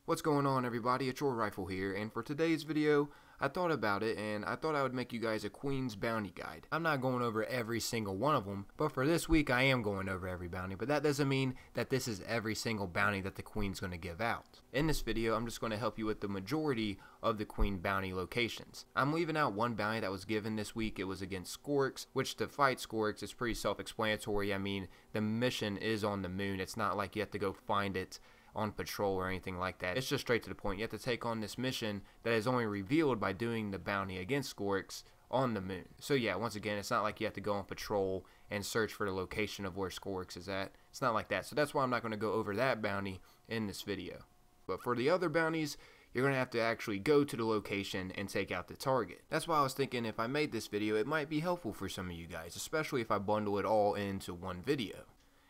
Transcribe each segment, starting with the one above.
What's going on, everybody? It's your Rifle here, and for today's video I thought about it and I thought I would make you guys a Queen's Bounty guide. I'm not going over every single one of them, but for this week I am going over every bounty, but that doesn't mean that this is every single bounty that the Queen's going to give out. In this video I'm just going to help you with the majority of the Queen Bounty locations. I'm leaving out one bounty that was given this week. It was against Skorix, which to fight Skorix is pretty self-explanatory. I mean, the mission is on the moon. It's not like you have to go find it on patrol or anything like that. It's just straight to the point. You have to take on this mission that is only revealed by doing the bounty against Skorix on the moon. So yeah, once again, it's not like you have to go on patrol and search for the location of where Skorix is at. It's not like that. So that's why I'm not going to go over that bounty in this video. But for the other bounties, you're going to have to actually go to the location and take out the target. That's why I was thinking if I made this video, it might be helpful for some of you guys, especially if I bundle it all into one video.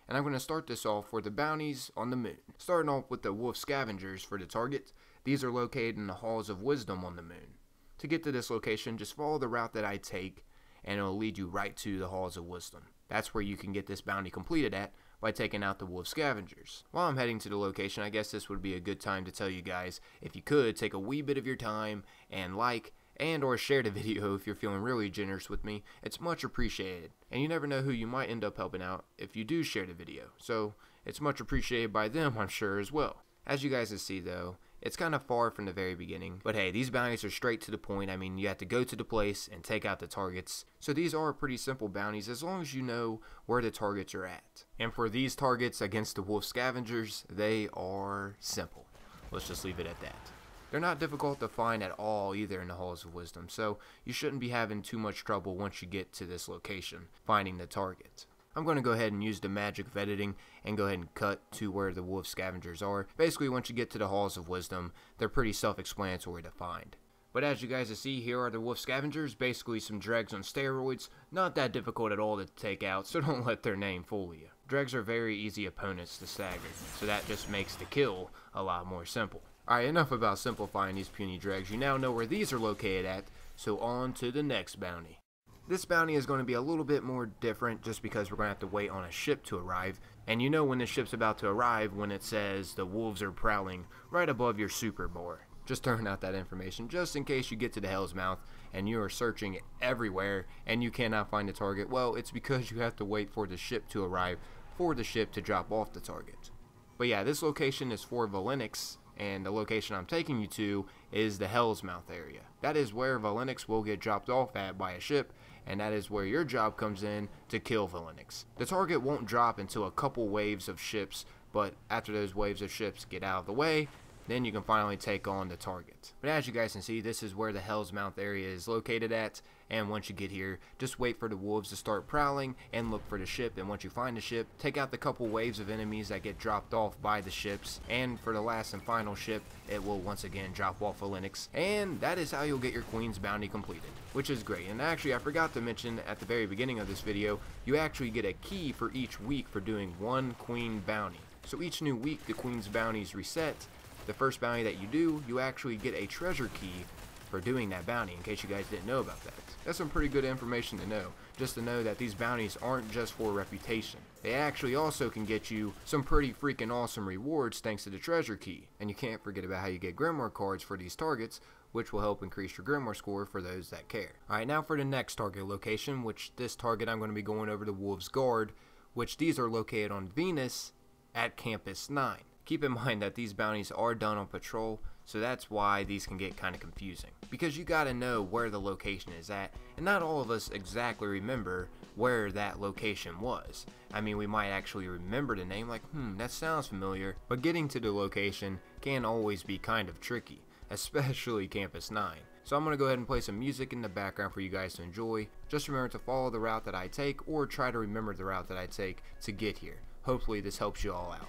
And I'm going to start this off for the bounties on the moon. Starting off with the wolf scavengers for the target. These are located in the halls of wisdom on the moon. To get to this location, just follow the route that I take and it will lead you right to the halls of wisdom. That's where you can get this bounty completed at by taking out the wolf scavengers. While I'm heading to the location, I guess this would be a good time to tell you guys, if you could, take a wee bit of your time and like and or share the video if you're feeling really generous with me. It's much appreciated, and you never know who you might end up helping out if you do share the video, so it's much appreciated by them, I'm sure, as well. As you guys can see though, it's kind of far from the very beginning, but hey, these bounties are straight to the point. I mean, you have to go to the place and take out the targets, so these are pretty simple bounties as long as you know where the targets are at. And for these targets against the wolf scavengers, they are simple. Let's just leave it at that. They're not difficult to find at all either in the Halls of Wisdom, so you shouldn't be having too much trouble once you get to this location, finding the target. I'm going to go ahead and use the magic of editing and go ahead and cut to where the wolf scavengers are. Basically, once you get to the Halls of Wisdom, they're pretty self-explanatory to find. But as you guys can see, here are the wolf scavengers, basically some dregs on steroids. Not that difficult at all to take out, so don't let their name fool you. Dregs are very easy opponents to stagger, so that just makes the kill a lot more simple. Alright, enough about simplifying these puny dregs. You now know where these are located at, so on to the next bounty. This bounty is going to be a little bit more different just because we're going to have to wait on a ship to arrive. And you know when the ship's about to arrive when it says the wolves are prowling right above your super bar. Just throwing out that information just in case you get to the Hell's Mouth and you are searching everywhere and you cannot find the target. Well, it's because you have to wait for the ship to arrive for the ship to drop off the target. But yeah, this location is for Valenix, and the location I'm taking you to is the Hell's Mouth area. That is where Valenix will get dropped off at by a ship, and that is where your job comes in to kill Valenix. The target won't drop until a couple waves of ships, but after those waves of ships get out of the way, then you can finally take on the target. But as you guys can see, this is where the Hell's Mouth area is located at, and once you get here, just wait for the wolves to start prowling and look for the ship, and once you find the ship, take out the couple waves of enemies that get dropped off by the ships, and for the last and final ship, it will once again drop off Valenix, and that is how you'll get your Queen's Bounty completed, which is great. And actually, I forgot to mention at the very beginning of this video, you actually get a key for each week for doing one Queen Bounty. So each new week, the Queen's Bounties reset. The first bounty that you do, you actually get a treasure key for doing that bounty, in case you guys didn't know about that. That's some pretty good information to know, just to know that these bounties aren't just for reputation. They actually also can get you some pretty freaking awesome rewards thanks to the treasure key. And you can't forget about how you get Grimoire cards for these targets, which will help increase your Grimoire score for those that care. Alright, now for the next target location, which this target I'm going to be going over the Wolves Guard, which these are located on Venus at Campus 9. Keep in mind that these bounties are done on patrol, so that's why these can get kind of confusing. Because you gotta know where the location is at, and not all of us exactly remember where that location was. I mean, we might actually remember the name, like, that sounds familiar, but getting to the location can always be kind of tricky, especially Campus 9. So I'm going to go ahead and play some music in the background for you guys to enjoy. Just remember to follow the route that I take, or try to remember the route that I take to get here. Hopefully this helps you all out.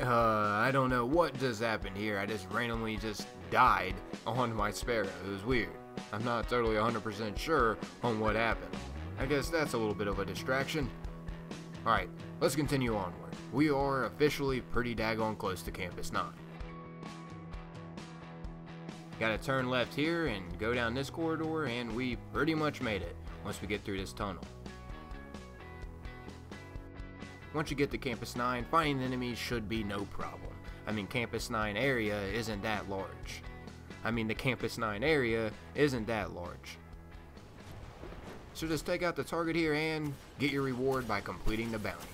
I don't know what just happened here. I just randomly died on my Sparrow. It was weird. I'm not totally 100% sure on what happened. I guess that's a little bit of a distraction. Alright, let's continue onward. We are officially pretty daggone close to Campus 9. Gotta turn left here and go down this corridor, and we pretty much made it once we get through this tunnel. Once you get to Campus 9, finding enemies should be no problem. I mean, Campus 9 area isn't that large. The Campus 9 area isn't that large. So just take out the target here and get your reward by completing the bounty.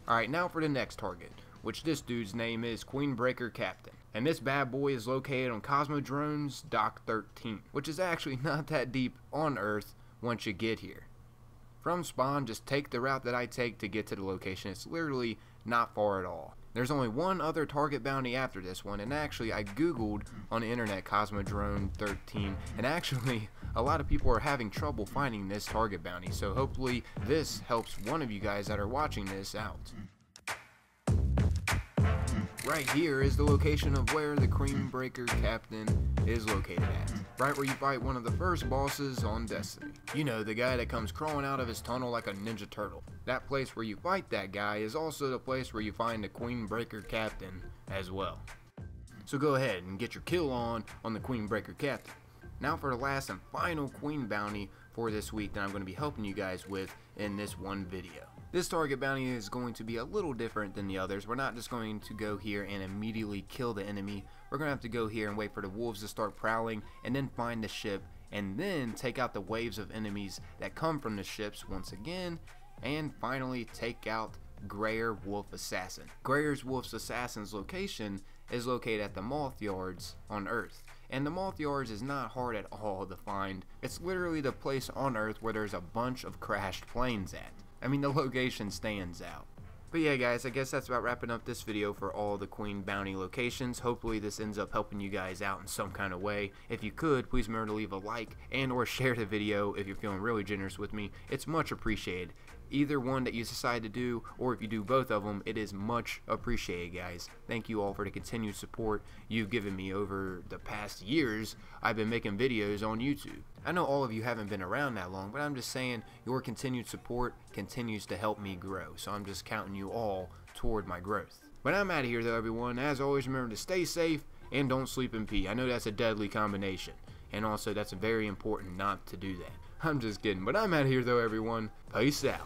Alright, now for the next target, which this dude's name is Queenbreaker Captain. And this bad boy is located on Cosmodrome's Dock 13, which is actually not that deep on Earth once you get here. From spawn, just take the route that I take to get to the location. It's literally not far at all. There's only one other target bounty after this one, and actually I googled on the internet Cosmodrome 13, and actually a lot of people are having trouble finding this target bounty, so hopefully this helps one of you guys that are watching this out. Right here is the location of where the Queenbreaker Captain is located at. Right where you fight one of the first bosses on Destiny. You know, the guy that comes crawling out of his tunnel like a ninja turtle. That place where you fight that guy is also the place where you find the Queenbreaker Captain as well. So go ahead and get your kill on the Queenbreaker Captain. Now for the last and final Queen bounty for this week that I'm going to be helping you guys with in this one video. This target bounty is going to be a little different than the others. We're not just going to go here and immediately kill the enemy. We're going to have to go here and wait for the wolves to start prowling, and then find the ship, and then take out the waves of enemies that come from the ships once again, and finally take out Greyer Wolf Assassin. Greyer's Wolf Assassin's location is located at the Moth Yards on Earth. And the Moth Yards is not hard at all to find. It's literally the place on Earth where there's a bunch of crashed planes at. The location stands out. But yeah guys, I guess that's about wrapping up this video for all the Queen bounty locations. Hopefully this ends up helping you guys out in some kind of way. If you could, please remember to leave a like and or share the video if you're feeling really generous with me. It's much appreciated. Either one that you decide to do, or if you do both of them, it is much appreciated, guys. Thank you all for the continued support you've given me over the past years I've been making videos on YouTube. I know all of you haven't been around that long, but I'm just saying your continued support continues to help me grow, so I'm just counting you all toward my growth. But I'm out of here though, everyone. As always, remember to stay safe and don't sleep in pee. I know that's a deadly combination, and also that's very important not to do that. I'm just kidding, but I'm out of here though, everyone. Peace out.